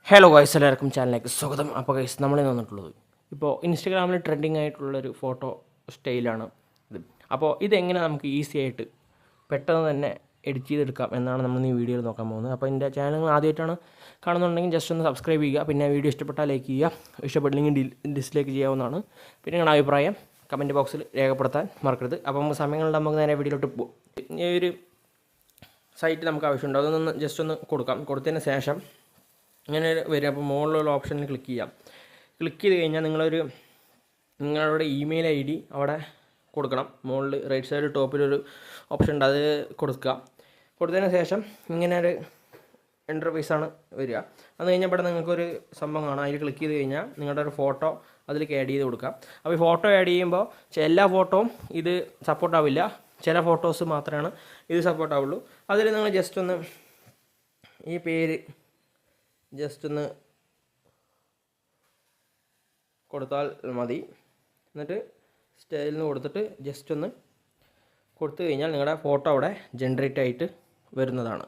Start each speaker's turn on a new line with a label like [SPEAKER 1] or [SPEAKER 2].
[SPEAKER 1] Hello guys, എല്ലാവർക്കും ചാനലിലേക്ക് സ്വാഗതം. അപ്പോൾ ഗൈസ്, നമ്മളിൽ വന്നിട്ടുള്ളത് ഇപ്പോൾ ഇൻസ്റ്റഗ്രാമിൽ ട്രെൻഡിങ് ആയിട്ടുള്ളൊരു ഫോട്ടോ സ്റ്റൈലാണ് ഇത്. അപ്പോൾ ഇതെങ്ങനെ നമുക്ക് ഈസി ആയിട്ട് പെട്ടെന്ന് തന്നെ എഡിറ്റ് ചെയ്തെടുക്കാം എന്നാണ് നമ്മൾ ഈ വീഡിയോയിൽ നോക്കാൻ പോകുന്നത്. അപ്പോൾ എൻ്റെ ചാനൽ നിങ്ങൾ ആദ്യമായിട്ടാണ് കാണുന്നുണ്ടെങ്കിൽ ജസ്റ്റ് ഒന്ന് സബ്സ്ക്രൈബ് ചെയ്യുക. പിന്നെ വീഡിയോ ഇഷ്ടപ്പെട്ടാൽ ലൈക്ക് ചെയ്യുക, ഇഷ്ടപ്പെട്ടില്ലെങ്കിൽ ഡിസ്ലൈക്ക് ചെയ്യാവുന്നതാണ്. പിന്നെ നിങ്ങളുടെ അഭിപ്രായം കമൻറ്റ് ബോക്സിൽ രേഖപ്പെടുത്താൻ മറക്കരുത്. അപ്പോൾ നമുക്ക് സമയങ്ങളിൽ നമുക്ക് നേരെ വീഡിയോയിലോട്ട് പോകും. ഈ ഒരു സൈറ്റ് നമുക്ക് ആവശ്യമുണ്ട്, അതൊന്ന് ജസ്റ്റ് ഒന്ന് കൊടുത്തതിന് ശേഷം ഇങ്ങനെ വരും. അപ്പോൾ മുകളിലുള്ള ഓപ്ഷനിൽ ക്ലിക്ക് ചെയ്യാം. ക്ലിക്ക് ചെയ്ത് കഴിഞ്ഞാൽ നിങ്ങളുടെ ഇമെയിൽ ID അവിടെ കൊടുക്കണം. മുകളിൽ റൈറ്റ് സൈഡ് ടോപ്പിലൊരു ഓപ്ഷൻ ഉണ്ട്, അത് കൊടുത്തതിന് ശേഷം ഇങ്ങനെ ഒരു ഇൻ്റർഫേസാണ് വരിക. അത് കഴിഞ്ഞപ്പോൾ നിങ്ങൾക്കൊരു സംഭവം കാണാം, അതിൽ ക്ലിക്ക് ചെയ്ത് കഴിഞ്ഞാൽ നിങ്ങളുടെ ഒരു ഫോട്ടോ അതിലേക്ക് ആഡ് ചെയ്ത് കൊടുക്കാം. അപ്പോൾ ഈ ഫോട്ടോ ആഡ് ചെയ്യുമ്പോൾ എല്ലാ ഫോട്ടോവും ഇത് സപ്പോർട്ടാവില്ല, ചില ഫോട്ടോസ് മാത്രമാണ് ഇത് സപ്പോർട്ടാവുള്ളൂ. അതിൽ നിങ്ങൾ ജസ്റ്റ് ഒന്ന് ഈ പേര് ജസ്റ്റ് ഒന്ന് കൊടുത്താൽ മതി. എന്നിട്ട് സ്റ്റൈലിന് കൊടുത്തിട്ട് ജസ്റ്റ് ഒന്ന് കൊടുത്തു കഴിഞ്ഞാൽ നിങ്ങളുടെ ഫോട്ടോ അവിടെ ജനറേറ്റ് ആയിട്ട് വരുന്നതാണ്.